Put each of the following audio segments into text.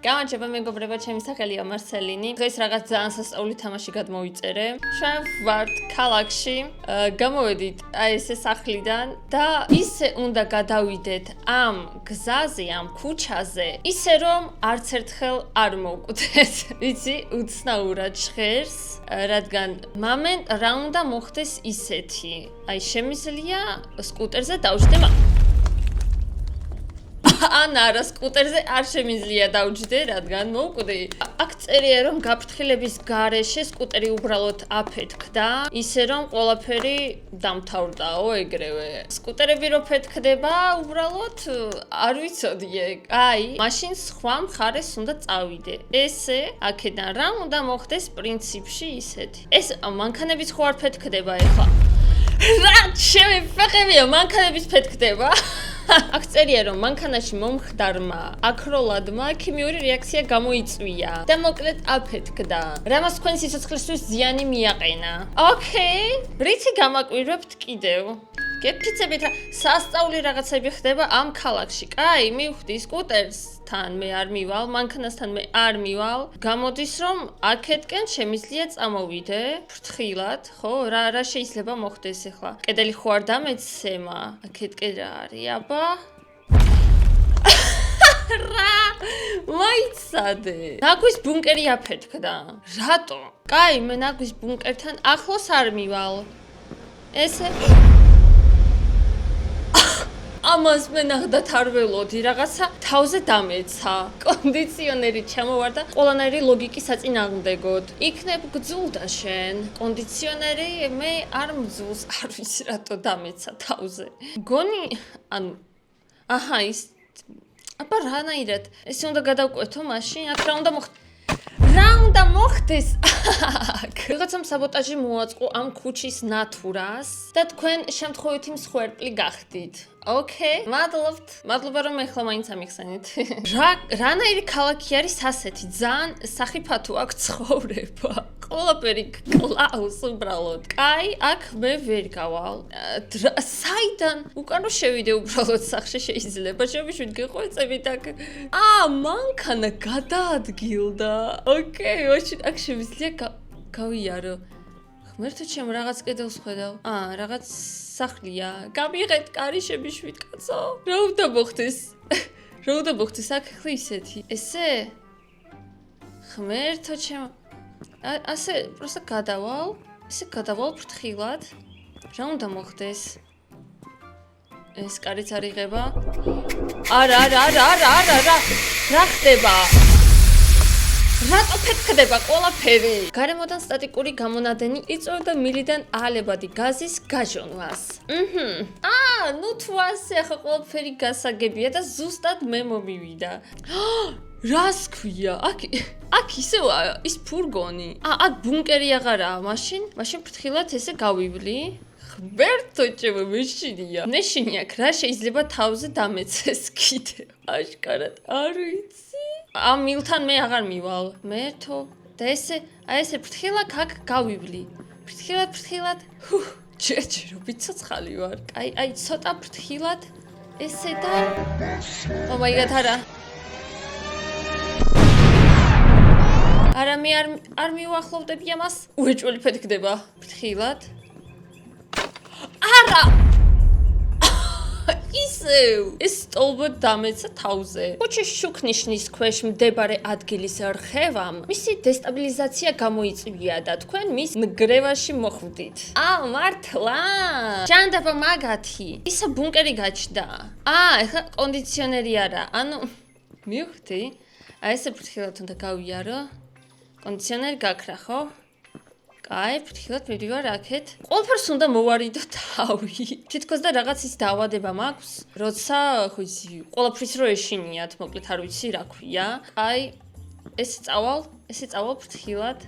გამარჯობა მეგობრებო, ჩემი სახელია მარსელინი. დღეს რაღაც ძალიან სასწაული თამაში გადმოვიწერე. ჩვენ ვართ ქალაქში, გამოვედით აი ესე სახლიდან და ისე უნდა გადავიდეთ ამ გზაზე, ამ ქუჩაზე, ისე რომ არც ერთხელ არ მოვკვდეთ. ვიცი, უცნაურად ჟღერს, რადგან მომენტ რა უნდა მოხდეს ისეთი. აი შემიძლია სკუტერზე დავждე ან არა სკუტერზე არ შემიძლია დავждე, რადგან მოვკვდი. აქ წერია რომ გაფრთხილების გარეშე სკუტერი უბრალოდ აფეთქდა, ისე რომ ყველაფერი დამთავრდაო ეგრევე. სკუტერები რო ფეთქდება, უბრალოდ არ ვიცოდი ეგ. აი, მაშინ სხვა მხარეს უნდა წავიდე. ესე აქედან რა უნდა მოხდეს პრინციპში ისეთი. ეს მანქანების ხო არ ფეთქდება ეხლა. რა შემიფეხებია მანქანების ფეთქდება? აქ წერია რომ მანქანაში მომხდარმა აკროლადმა ქიმიური რეაქცია გამოიწვია და მოკლედ აფეთქდა. რამაც თქვენ სიცოცხლისთვის ზიანი მიაყენა. ოკეი, რითი გამაკვირვებთ კიდევ? გეფიცებით სასწაული რაღაცები ხდება ამ ქალაქში. კაი, მივხვდი სკუტერსთან მე არ მივალ, მანქანასთან მე არ მივალ. გამოდის რომ აქეთკენ შემიძლია წამოვიდე ფრთხილად, ხო? რა შეიძლება მოხდეს ახლა? კედელი ხო არ დამეცემა? აქეთკენ რა არის? აბა რა მაიცადე. ნაგვის ბუნკერი აფეთქდა. რატო? კაი, მე ნაგვის ბუნკერთან ახლოს არ მივალ. ესე ამას მე ნახდათ არ ველოდი, რაღაცა თავზე დამეცა. კონდიციონერი ჩამოვარდა ყველანაირი ლოგიკის საწინააღმდეგოდ. იქნებ გძულდა შენ. კონდიციონერი მე არ მძულს, არ ვიცი რატო დამეცა თავზე. გონი, ანუ აჰა ის აბა რანაირად? ესე უნდა გადავკვეთო მაშინ, აქ რა უნდა მოხდეს? ვიღაცამ საბოტაჟი მოაწყო ამ ქუჩის ნათურას და თქვენ შემთხვევითი მსხვერპლი გახდით. ოკეი, მადლობა რომ ეხლა მაინც ამიხსენით. რანაირი ქალაქი არის ასეთი, ძალიან სახიფათო აქ ცხოვრება. ყველაფერი კლაუს უბრალოდ. კაი, აქ მე ვერ გავალ. საიდან? უკან რო შევიდე უბრალოდ სახში შეიძლება. შევიშვით გეყვეწებით აქ. მანქანა გადაადგილდა. ოკეი, ვაშინ აქ შემიძლია გავიარო. ღმერთო ჩემ რაღაც კედელს ხედავ. რაღაც სახლია. გამიღეთ კარი შემიშვით კაცო. რა უნდა მოხდეს? რა უნდა მოხდეს აქ ხლი ისეთი? ესე? ღმერთო ჩემ ასე პროსტა გადავალ. ესე გადავალ ფრთხილად. რა უნდა მოხდეს? ეს კარიც არ იღება. არა. რა ხდება? რატო ფეთქდება ყველაფერი? გარემოდან სტატიკური გამონადენი იწვევდა მილიდან აალებადი გაზის გაჟონვას. ნუ თუ ასე ახლა ყველაფერი გასაგებია და ზუსტად მე მომივიდა. რას ქვია? აქ ისევ ის ფურგონი. აქ ბუნკერი აღარაა, მაშინ ფრთხილად ესე გავივლი. ღმერთო ჩემო მეშინია. მეშინი აქ რა შეიძლება თავზე დამეცეს კიდე. აშკარად არ ვიცი. ამ მილთან მე აღარ მივალ. მერთო და ესე ფრთხილად აქ გავივლი. ფრთხილად. ჯერჯერო ვიცოცხალი ვარ. აი ცოტა ფრთხილად ესე და ო მაი გად არა მე არ მივახლოვდები ამას. უეჭველი ფეთქდება. ფრთხილად. არა ისევ ეს სტოლბო დამეცა თავზე. ქუჩის შუქნიშნის ქვეშ მდებარე ადგილის რხევამ მისი დესტაბილიზაცია გამოიწვია და თქვენ მის ნგრევაში მოხვდით. მართლა? ჭანდაბა მაგათი. ისა ბუნკერი გაჩნდა. ეხლა კონდიციონერი არა. ანუ მივხვდი. ესე ფრთხილად უნდა გავიარო. კონდიციონერი გაქრა, ხო? კაი, ფრთხილად მივდივარ აქეთ. ყველაფერს უნდა მოვარიდო თავი. თითქოს და რაღაც ის დაავადება მაქვს, როცა ხო იცი, ყველაფრის რო ეშინიათ, მოკლედ არ ვიცი რა ქვია. კაი, ესე წავალ ფრთხილად.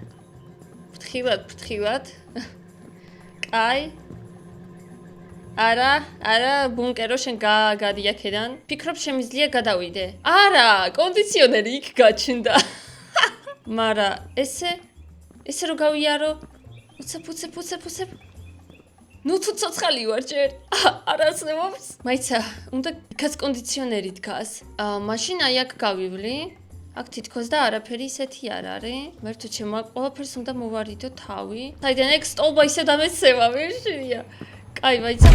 კაი. არა, ბუნკერო შენ გადი აქედან. ფიქრობ შემიძლია გადავიდე. არა, კონდიციონერი იქ გაჩნდა. მარა ესე რო გავიარო. უცებ. ნუ თუ ცოცხალი ვარ ჯერ. არ არსებობს. მაიცა, უნდა გას კონდიციონერი დგას. მაშინ აი აქ გავივლი. აქ თითქოს და არაფერი ისეთი არ არის. მე თუ ჩემო ყველაფერს უნდა მოვარიდო თავი. საიდან ეგ სტოლბა ისე დამეცემა ვერშია. კაი, მაიცა.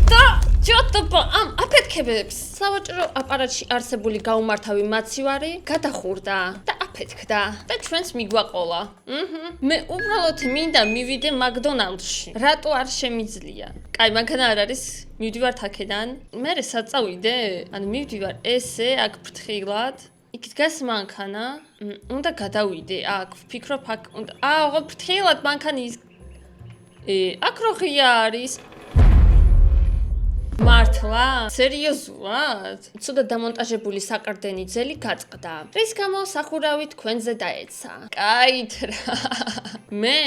და ჯოტოპა ამ აფეთქებებს სავაჭრო აპარატში არსებული გაუმართავი მაცივარი გადახურდა და აფეთქდა და ჩვენს მიგვაყოლა. მე უბრალოდ მინდა მივიდე მაკდონალდში. რატო არ შემიძლია? კაი, მანქანა არ არის. მივდივართ აქედან. მე საწავიდე? ანუ მივდივარ ესე აქ ფრთხილად. იქ დგას მანქანა. უნდა გადავიდე აქ. ვფიქრობ აქ უნდა. ოღონდ ფრთხილად მანქანის აქ რო ღია არის. მართლა? სერიოზულად? ცუდად დამონტაჟებული საკრდენი ძელი გაწყდა. რის გამო სახურავი თქვენზე დაეცა. კაით რა. მე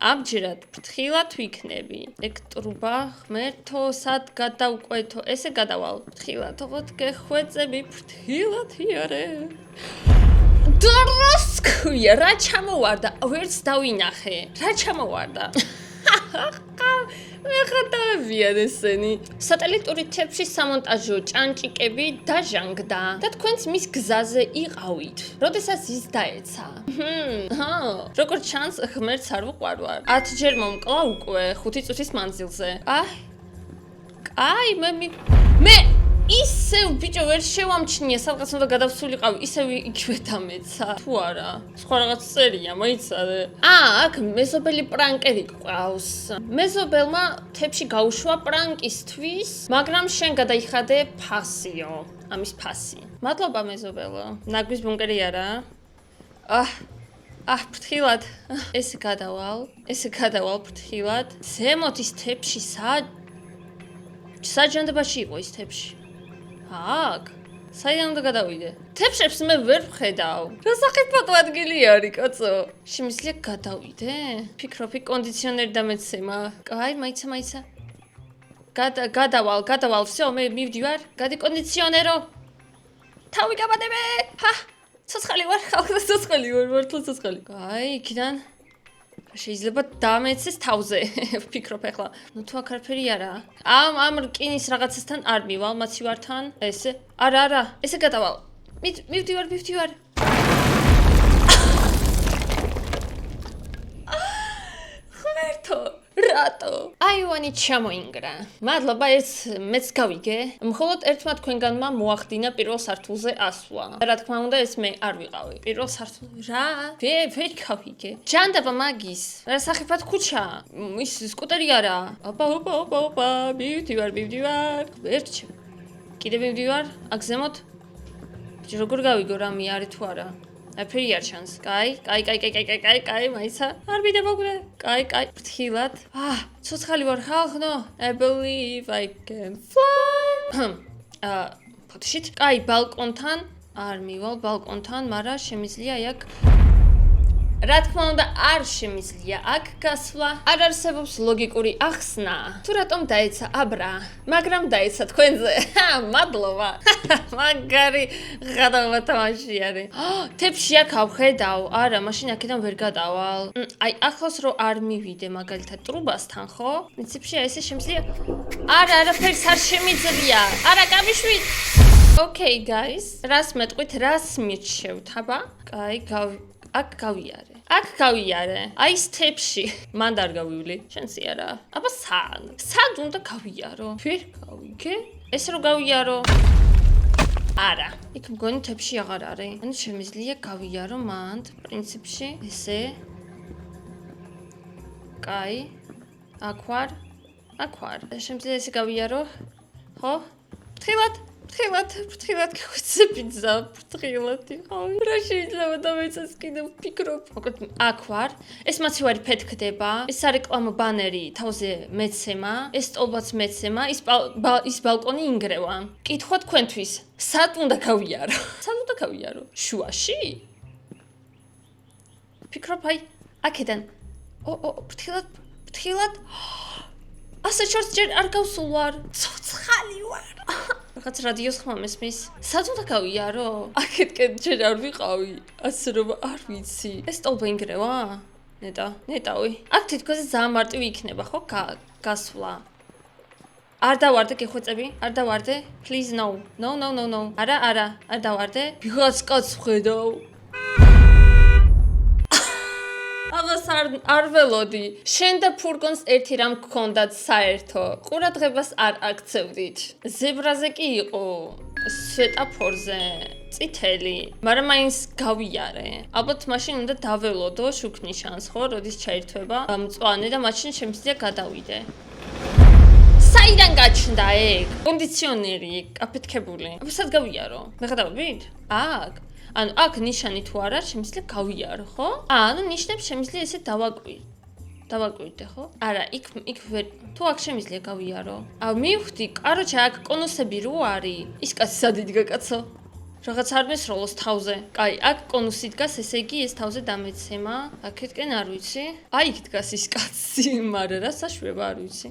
ამჯერად ფრთხილად ვიქნები. ეგ ტრუბა ღმერთო, სად გადავკვეთო? ესე გადავალ. ფრთხილად, ოღონდ გეხვეწები ფრთხილად იარე. დარას ქვია, რა ჩამოვარდა? ვერც დავინახე. რა ჩამოვარდა? მე ხატავებიან ესენი. სატელიტური თეფში სამონტაჟო ჭანჭიკები დაჟანგდა და თქვენც მის გზაზე იყავით. როდესაც ის დაეცა. როგორც ჩანს, ღმერთს არ ვუყვარვარ. 10 ჯერ მომკლა უკვე 5 წუთის მანძილზე. აი, მე ისევ ბიჭო ვერ შევამჩნია, სადღაც უნდა გადავსულიყავი, ისევ იქვე დამეცა. თუ არა, სხვა რაღაც წერია, მოიცადე. აქ მეზობელი პრანკერი გყავს. მეზობელმა თეფში გაუშვა პრანკისთვის, მაგრამ შენ გადაიხადე ფასიო. ამის ფასი. მადლობა მეზობელო. ნაგვის ბუნკერი არა? ფრთხილად. ესე გადავალ ფრთხილად. ზემოთ ის თეფში საჯანდებაში იყო ის თეფში. აქ? საიდან უნდა გადავიდე? თეფშებს მე ვერ ვხედავ. რა სახიფათო ადგილი არის, კაცო? შემიძლია გადავიდე? ფიქრობ, კონდიციონერი დამეცემა. კაი, მაიცა. გადავალ, всё, მე მივდივარ. გადი კონდიციონერო. თავი გამადები. ცოცხალი ვარ, მართლა ცოცხალი. კაი, იქიდან შეიძლება დამეცეს თავზე. ვფიქრობ ახლა. თუ აქ არაფერი არა. ამ რკინის რაღაცასთან არ მივალ, მაცივართან. ესე. არა. ესე გადავალ. მივდივარ. ღმერთო, რატო? აივანი ჩამოინგრა. მადლობა, მეც გავიგე. მხოლოდ ერთმა თქვენგანმა მოახდინა პირველ სართულზე ასვლა. რა თქმა უნდა, ეს მე არ ვიყავი. პირველ სართულზე რა? ვერ გავიგე. ჯანდაბა მაგის. რა სახიფათ ქუჩა? ის სკუტერი არა. ოპა, მივდივარ. ერთჩ. კიდე მივდივარ, აქ ზემოთ. როგორ გავიგო რა მე არის თუ არა? აფერი არ ჩანს. კაი, მაიცა. არ ვიდე მოგვიდე. კაი, ფრთხილად. ცოცხალი ვარ ხალხო. I believe I can fly. ფოტოშით. კაი, ბალკონთან. არ მივალ ბალკონთან, მაგრამ შემიძლია აქ. რა თქმა უნდა, არ შემიძლია აქ გასვლა. არ არსებობს ლოგიკური ახსნა. თუ რატომ დაეცა აბრა, მაგრამ დაეცა თქვენზე. მადლობა. მაგარი გადავა თამაში არის. თეფში აქ ავხედავ. არა, მაშინ აქედან ვერ გადავალ. აი, ახლოს რო არ მივიდე მაგალითად ტრუბასთან, ხო? პრინციპში ესე შემიძლია. არაფერს არ შემიძლია. არა, გამიშვით. Okay, guys. რას მეტყვით, რას მირჩევთ, აბა? კაი, აქ გავიარე. აი ეს თეფში. მანდ არ გავივლი. შენსი არა. აბა სად უნდა გავიარო? ვერ გავიგე. ეს რო გავიარო. არა. იქ მგონი თეფში აღარ არის. ანუ შემიძლია გავიარო მანდ, პრინციპში. ესე. კაი. აქ ვარ. შემიძლია ესე გავიარო. ხო? ფრთხილად გეხვეწებიძა, ფრთხილად იყავი. რა შეიძლება დამეცეს კიდე ვფიქრობ. მოკლედ აქ ვარ. ეს მაცივარი ფეთქდება. ეს სარეკლამო ბანერი თავზე მეცემა, ეს სტოლბაც მეცემა, ის ბალკონი ინგრევა. კითხვა თქვენთვის, სად უნდა გავიარო? შუაში? ფიქრობ აი, აქედან. ფრთხილად. ასე შორს ჯერ არ გავსულ ვარ. ცოცხალი ვარ. რაღაც რადიოს ხმა მესმის. სად უნდა გავიარო? აქეთკენ ჯერ არ ვიყავი. ასე რომ არ ვიცი. ეს სტოლბა ინგრევა? ნეტავი. აქ თითქოს ძალიან მარტივი იქნება, ხო? გასვლა. არ დავარდე გეხვეწები, არ დავარდე. Please no. No. არა, არ დავარდე. ვიღაც კაც ვხედავ. ამას არ ველოდი. შენ და ფურგონს ერთი რამ გქონდათ საერთო. ყურადღებას არ აქცევდით. ზებრაზე კი იყო. სვეტაფორზე. წითელი, მაგრამ მაინც გავიარე. ალბათ მაშინ უნდა დაველოდო შუქნიშანს, ხო, როდის ჩაირთვება მწვანე და მაშინ შემიძლია გადავიდე. საიდან გაჩნდა ეგ? კონდიციონერი, აფეთქებული. აბა სად გავიარო? მე გადავიდით? აქ. ანუ აქ ნიშანი თუ არა, შემიძლია გავიარო, ხო? ანუ ნიშნებს შემიძლია ესე დავაკვირდე, ხო? არა, იქ ვერ თუ აქ შემიძლია გავიარო. მივხვდი, კაროჩე აქ კონუსები რო არის. ის კაცი სად იდგა კაცო? რაღაც არ მესროლოს თავზე. კაი, აქ კონუსი დგას, ესე იგი ეს თავზე დამეცემა. აქეთკენ არ ვიცი. აი იქ დგას ის კაცი, მაგრამ რა საშვება არ ვიცი.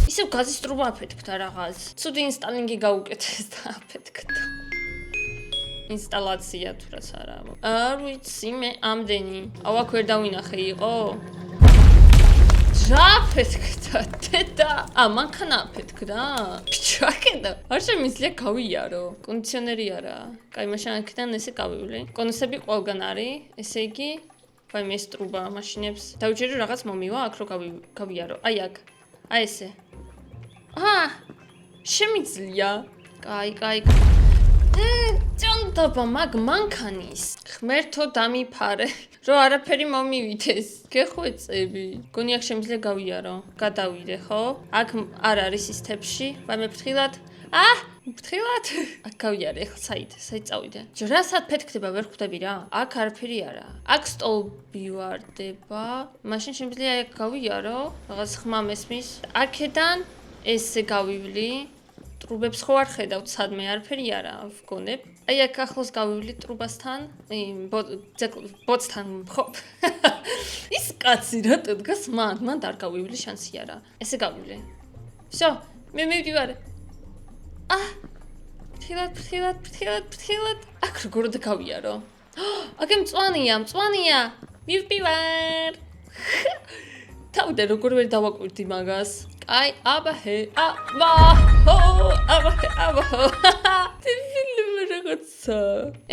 ისევ გაზისტრობა აფეთქდა რაღაც. ცუდი ინსტალინგი გაუკეთეს და აფეთქდა. ინსტალაცია თუ რაც არა. არ ვიცი მე ამდენი. აქ ვერ დავინახე იყო. რა აფეთქდა დედა? მანქანა აფეთქდა? ბიჭაკედა. არ შემიძლია გავიარო. კონდიციონერი არა. კაი, მაშინ აქედან ესე გავივლი. კონუსები ყველგან არის. ესე იგი, ვაი მე სტრუბა მაშინებს. დავიჯერო რაღაც მომივა აქ რო გავიარო. აი აქ. აი ესე. შემიძლია. კაი. ჭონდობა მაგ მანქანის. ღმერთო დამიფარე. რო არაფერი მომივიდეს. გეხვეწები. გონი აქ შემიძლია გავიარო. გადავიდე, ხო? აქ არ არის ის თებში. ვაი მე ფრთხილად. ფრთხილად. აქ გავიარე, ახლა საით წავიდე. რასად ფეთქდება ვერ ხვდები რა? აქ არაფერი არა. აქ სტოლბი ვარდება. მაშინ შემიძლია აქ გავიარო. რაღაც ხმა მესმის. აქედან ესე გავივლი. ტრუბებს ხო არ ხედავთ სადმე არაფერი არა ვგონებ. აი აქ ახლოს გავივლი ტრუბასთან, ბოცთან, ხო. ის კაცი რატო დგას მან არ გავივლი შანსი არა. ესე გავივლი. всё, მე მივდივარ. ფრთხილად. აქ როგორ და გავიარო? აქ მწვანეა. მივდივარ. თავიდან როგორ ვერ დავაკვირდი მაგას. აი, აბაჰე. ფილმი რაღაცა.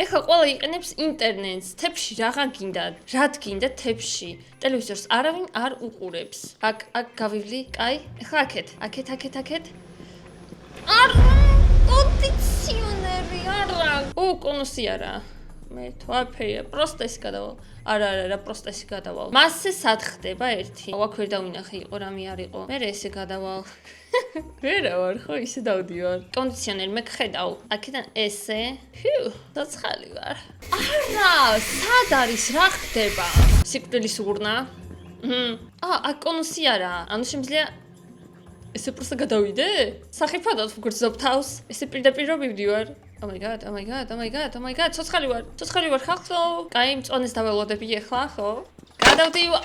ეხლა ყველა იყენებს ინტერნეტს. თებში რა გინდა თებში. ტელევიზორს არავინ არ უყურებს. აქ გავივლი. კაი, ეხლა აქეთ. არ კონდიციონერი არა. კონუსი არა. მე თვაფეა, პროსტა ეს გადავალ. არა, პროსტა ესე გადავალ. მასზე სად ხდება ერთი? აქ ვერ დავინახე, იყო რამე არ იყო. მე ესე გადავალ. ვერა ვარ, ხო, ისე დავდივარ. კონდიციონერი მე ხედავ. აქედან ესე. დაცხალი ვარ. არა, სად არის რა ხდება? სიკვდილის урна. აქ კონუსი არა. ანუ შემიძლია ესე პროსტა გადავიდე? სახიფადად ვგრძნობ თავს. ესე პირდაპირ რომ მივდივარ. Oh my god. ცოცხალი ვარ ხალხო. კაი, მწვანეს დაველოდები ახლა, ხო? გადავდივარ.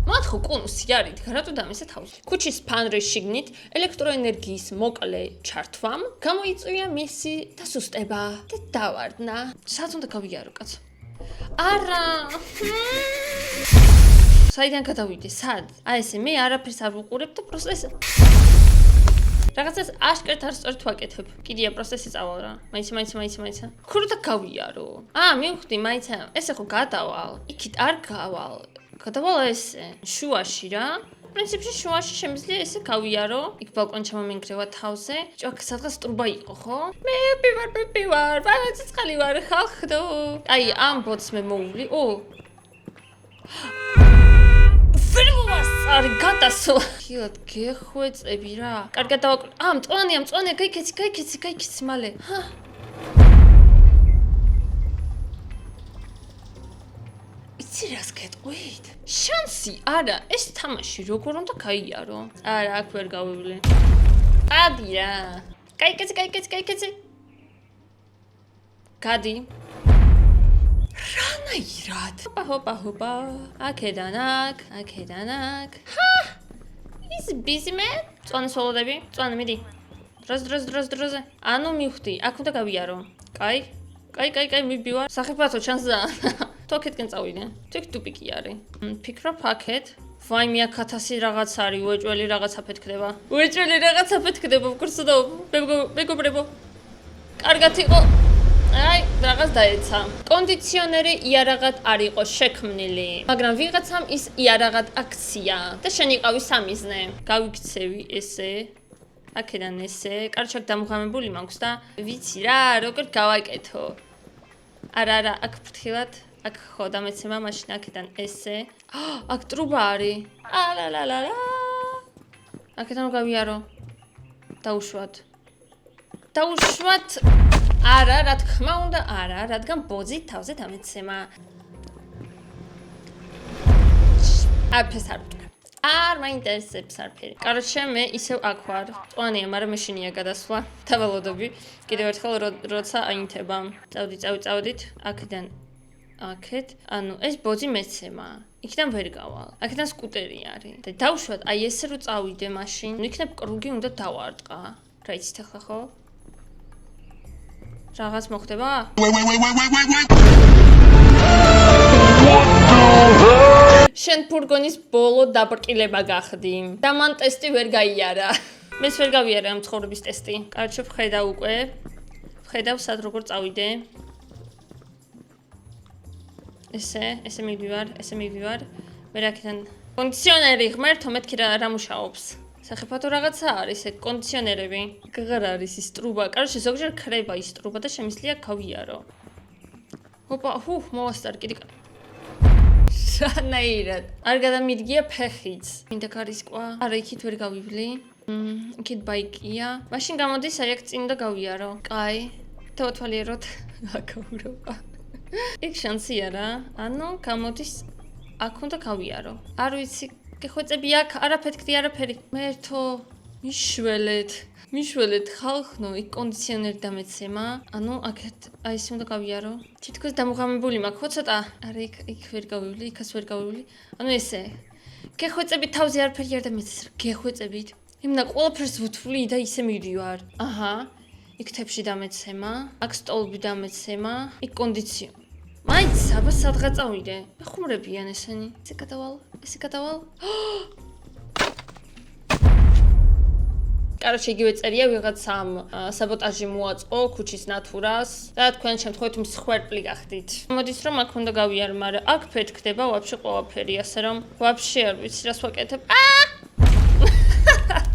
მათ ხო კონუსი არის, რატო დამესე თავზე? ქუჩის ფანრის შიგნით ელექტროენერგიის მოკლე ჩართვამ გამოიწვია მისი დასუსტება და დავარდნა. სად უნდა გავიარო, კაცო? არა. საიდან გადავიდე? სად? აი ესე მე არაფერს არ ვუყურებ და პროსტა ეს რაღაცას აშკარად არ სწორად ვაკეთებ. კიდია პროსტა ესე წავალ რა. მაინც. ქურდა გავიარო. მივხვდი, მაინც ესე ხო გადავალ. იქით არ გავალ. გადავალ ესე. შუაში რა. პრინციპში შუაში შემიძლია ესე გავიარო. იქ ბალკონი ჩამომენგრევა თავზე. ჭოქ სადღაც ტრუბა იყო, ხო? მე პივარ. ვაიწყალი ვარ ხალხო. აი, ამ ბოც მე მოვლი. არ გადასვა. ხილად გეხვეწები რა. კარგად დავაკვირდი. მწვანეა, გაიქეცი მალე. იცი რას გეტყვით? შანსი არა, ეს თამაში როგორ უნდა გაიარო? არა, აქ ვერ გავივლი. ადი რა. გაიქეცი. გადი. რანაირად? ჰოპა. აქედან აქ. ის ბიზმე? წვანეს ველოდები? წვანე მიდი. დროზე. ანუ მივხვდი, აქ უნდა გავიარო. კაი, მივდივარ. სახიფათო ჩანს და. თოქეთკენ წავიდე. თქ ტუპიკი არის. ფიქრობ აქეთ. ვაიმე აქ 1000 რაღაც არის, უეჭველი რაღაც აფეთქდება. უეჭველი რაღაც აფეთქდება, ვკურსდო. მეგობრებო. კარგად იყო. აი, რაღაც დაეცა. კონდიციონერი იარაღად არ იყო შექმნილი, მაგრამ ვიღაცამ ის იარაღად აქცია და შენ იყავი სამიზნე. გავიქცევი ესე. აქედან ესე, კარჩაკ დამღამებული მაქვს და ვიცი რა, როგორ გავაკეთო. არა, აქ ფრთხილად, აქ ხო დამეცემა მაშინ აქედან ესე. აქ ტრუბა არის. ალალალალა. აქედან გავიარო. დაუშვათ. არა, რა თქმა უნდა, არა, რადგან ბოძი თავზე დამეცემა. აფეს არ ვთქვა. არ მაინტერესებს არაფერი. კაროჩე, მე ისევ აქ ვარ. წვანია, მაგრამ მე შინია გადასვლა. დავალოდები. კიდევ ერთხელ როცა აინთება. წავდით. აქედან აქეთ. ანუ ეს ბოძი მეცემა. იქიდან ვერ გავალ. აქედან სკუტერი არის. და დავუშვათ, აი ესე რო წავიდე მაშინ, იქნებ კრუგი უნდა დავარტყა. რა იცით ახლა ხო? რაღაც მოხდება? შენ ფურგონის ბოლო დაბრკილება გახდი და მან ტესტი ვერ გაიარა. მეც ვერ გავიარე ამ ცხოვრების ტესტი. კარჩე ვხედავ უკვე. ვხედავ სად როგორ წავიდე. ესე მივივარ. მე რაკიდან კონდიციონერი ღმერთო მეთქი რა მუშაობს. სახიფათო რაღაცა არის ეს კონდიციონერები. გღარ არის ის ტრუბა. კარჩე ზოგჯერ ქრება ის ტრუბა და შემიძლია გავიარო. ოპა, მოვასწარ კიდე. შანაირად. არ გადამიდგია ფეხიც. მინდა გარისკვა. არა, იქით ვერ გავივლი. იქით ბაიკია. მაშინ გამოდის აი აქ წინ და გავიარო. კაი. დავათვალიეროთ. გაგაურობა. იქ შანსი არა. ანუ გამოდის აქ უნდა გავიარო. არ ვიცი, გეხვეწები აქ არაფეთქდი არაფერი. მერთო, მიშველეთ ხალხნო, იქ კონდიციონერი დამეცემა. ანუ აქეთ აი ეს უნდა გავიარო. თითქოს დამღამებული მაქვს, ხო ცოტა? არა, იქ ვერ გავივლი, იქაც ვერ გავივლი. ანუ ესე. გეხვეწებით თავზე არაფერი არ დამეცეს, გეხვეწებით. იმნა ყველაფერს ვუთვლი და ისე მივდივარ. აჰა. იქ თებში დამეცემა, აქ სტოლები დამეცემა, იქ კონდიციონერი. მაინც აბა სადღაც წავიდე. ხუმრებიან ესენი. ესე გადავალ. კაროჩე, იგივე წერია ვიღაცამ საბოტაჟი მოაწყო ქუჩის ნათურას და თქვენ შემთხვევით მსხვერპლი გახდით. მოდის რომ აქ უნდა გავიარო, მაგრამ აქ ფეთქდება ვაფშე ყველაფერი, ასე რომ ვაფშე არ ვიცი რას ვაკეთებ.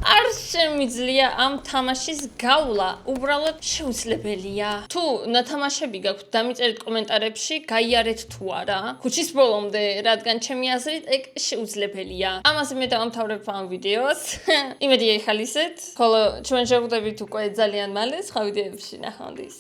არ შემიძლია ამ თამაშის გავლა, უბრალოდ შეუძლებელია. თუ ნათამაშები გაქვთ, დამიწერეთ კომენტარებში, გაიარეთ თუ არა. ქუჩის ბოლომდე, რადგან ჩემი აზრით ეგ შეუძლებელია. ამაზე მე დავამთავრებ ამ ვიდეოს. იმედია იხალისეთ. ხოლო ჩვენ შევხვდებით უკვე ძალიან მალე სხვა ვიდეოებში. ნახვამდის.